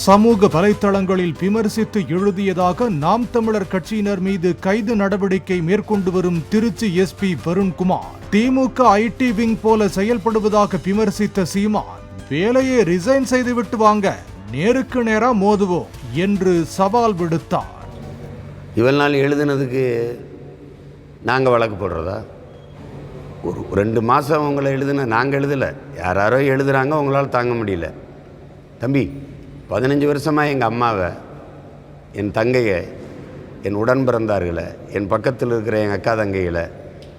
சமூக வலைத்தளங்களில் விமர்சித்து எழுதியதாக நாம் தமிழர் கட்சியினர் மீது கைது நடவடிக்கை மேற்கொண்டு வரும் Trichy SP Varunkumar DMK IT wing போல செயல்படுவதாக விமர்சித்த சீமான் வேலையை ரிசைன் செய்துவிட்டு வாங்க, நேருக்கு நேரா மோதுவோம் என்று சவால் விடுத்தார். இவ்வளவு நாள் எழுதுனதுக்கு நாங்கள் வழக்கு போடுறதா? ஒரு 2 மாதம் அவங்கள எழுதுன நாங்கள் எழுதலை, யாரோ எழுதுகிறாங்க, அவங்களால தாங்க முடியல. தம்பி, 15 வருஷமாக எங்கள் அம்மாவை, என் தங்கையை, என் உடன் பிறந்தார்களை, என் பக்கத்தில் இருக்கிற எங்கள் அக்கா தங்கைகளை,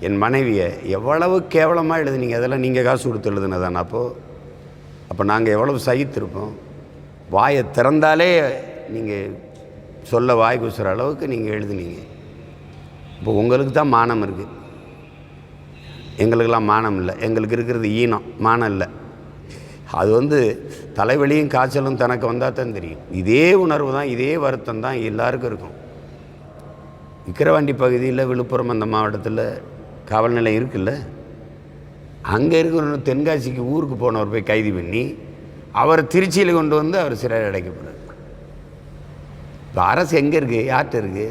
என் மனைவியை எவ்வளவு கேவலமாக எழுதுனீங்க. அதெல்லாம் நீங்கள் காசு கொடுத்து எழுதுனதானே? அப்போ நாங்கள் எவ்வளவு சகித்திருப்போம். வாயை திறந்தாலே நீங்கள் சொல்ல வாய் கூசுகிற அளவுக்கு நீங்கள் எழுதுனீங்க. இப்போ உங்களுக்கு தான் மானம் இருக்குது, எங்களுக்கெல்லாம் மானம் இல்லை. எங்களுக்கு இருக்கிறது ஈனம், மானம் இல்லை. அது தலைவலியும் காய்ச்சலும் தனக்கு வந்தால் தான் தெரியும். இதே உணர்வு தான், இதே வருத்தம் தான் எல்லாருக்கும் இருக்கும். விக்கிரவாண்டி பகுதியில், விழுப்புரம் அந்த மாவட்டத்தில் காவல் நிலையம் இருக்குல்ல, அங்கே இருக்கிற தென்காசிக்கு ஊருக்கு போனவர் போய் கைது பண்ணி அவரை திருச்சியில் கொண்டு வந்து அவர் சிறையில் அடைக்கப்படுறார். இப்போ அரசு எங்கே இருக்குது? யார்கிட்ட இருக்குது?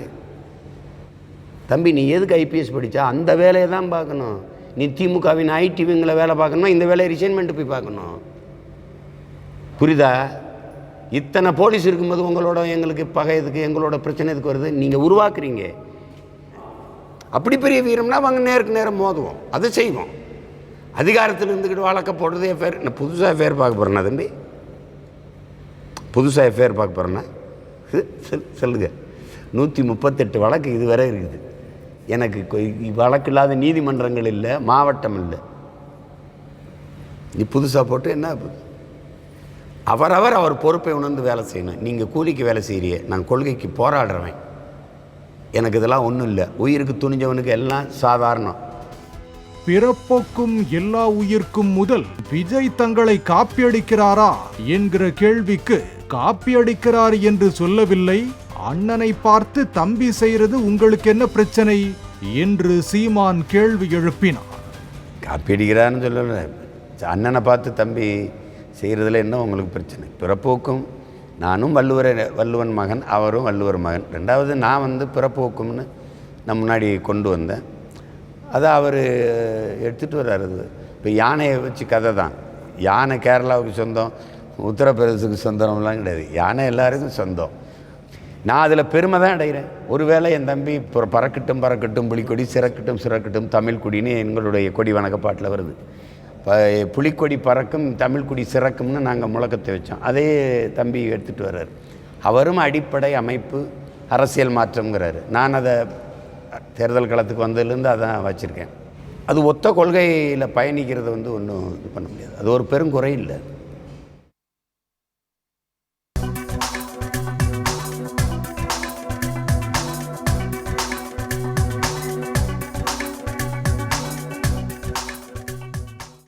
தம்பி, நீ எதுக்கு ஐபிஎஸ் படித்தா? அந்த வேலையை தான் பார்க்கணும். நீ திமுகவின் ஐடி விங்கில் வேலை பார்க்கணுமா? இந்த வேலையை ரிசைன்மெண்ட் போய் பார்க்கணும். புரியுதா? இத்தனை போலீஸ் இருக்கும்போது உங்களோட எங்களுக்கு பகை எதுக்கு, எங்களோட பிரச்சனை எதுக்கு வருது? நீங்கள் உருவாக்குறீங்க. அப்படி பெரிய வீரம்னா அவங்க நேருக்கு நேரம் மோதுவோம், அதை செய்வோம். அதிகாரத்தில் இருந்துக்கிட்டு வழக்க போடுறது எஃப்ஐஆர். நான் புதுசாக எஃப்ஐஆர் பார்க்க போகிறேன்னா தம்பி, புதுசாக எஃப்ஐஆர் பார்க்க போகிறேன்னா சொல்லுங்கள். 138 வழக்கு இதுவரை இருக்குது. எனக்கு வழக்கு இல்லாத நீதிமன்றங்கள் இல்லை, மாவட்டம் இல்லை. நீ புதுசாக போட்டு என்ன? அவர் பொறுப்பை உணர்ந்து வேலை செய்யணும். நீங்கள் கூலிக்கு வேலை செய்கிறீங்க, நான் கொள்கைக்கு போராடுறவன், எனக்கு இதெல்லாம் ஒன்றும் இல்லை. உயிருக்கு துணிஞ்சவனுக்கு எல்லாம் சாதாரணம். பிறப்போக்கும் எல்லா உயிர்க்கும் முதல் விஜய் தங்களை காப்பியடிக்கிறாரா என்கிற கேள்விக்கு காப்பியடிக்கிறார் என்று சொல்லவில்லை, அண்ணனை பார்த்து தம்பி செய்கிறது உங்களுக்கு என்ன பிரச்சனை என்று சீமான் கேள்வி எழுப்பினார். காப்பியடிக்கிறான்னு சொல்லல, அண்ணனை பார்த்து தம்பி செய்கிறதுல என்ன உங்களுக்கு பிரச்சனை? பிறப்போக்கும் நானும் வள்ளுவன் மகன், அவரும் வள்ளுவர் மகன். ரெண்டாவது நான் பிறப்போக்கும்னு நான் முன்னாடி கொண்டு வந்தேன், அதை அவர் எடுத்துகிட்டு வர்றாரு. இப்போ யானையை வச்சு கதை தான். யானை கேரளாவுக்கு சொந்தம், உத்தரப்பிரதேசத்துக்கு சொந்தம்லாம் கிடையாது. யானை எல்லாருக்கும் சொந்தம். நான் அதில் பெருமை தான் அடைகிறேன். ஒருவேளை என் தம்பி பறக்கட்டும் பறக்கட்டும் புலிக்கொடி, சிறக்கட்டும் சிறக்கட்டும் தமிழ் கொடின்னு எங்களுடைய கொடி வணக்கப்பாட்டில் வருது. புலிக்கொடி பறக்கும், தமிழ் கொடி சிறக்கும்னு நாங்கள் முழக்கத்தை வச்சோம். அதே தம்பி எடுத்துகிட்டு வர்றாரு. அவரும் அடிப்படை அமைப்பு அரசியல் மாற்றம்ங்கிறாரு. நான் அதை தேர்தல் களத்துக்கு வந்ததுலேருந்து அதான் வச்சுருக்கேன். அது ஒத்த கொள்கையில் பயணிக்கிறது ஒன்றும் இது பண்ண முடியாது. அது ஒரு பெருங்குறை இல்லை.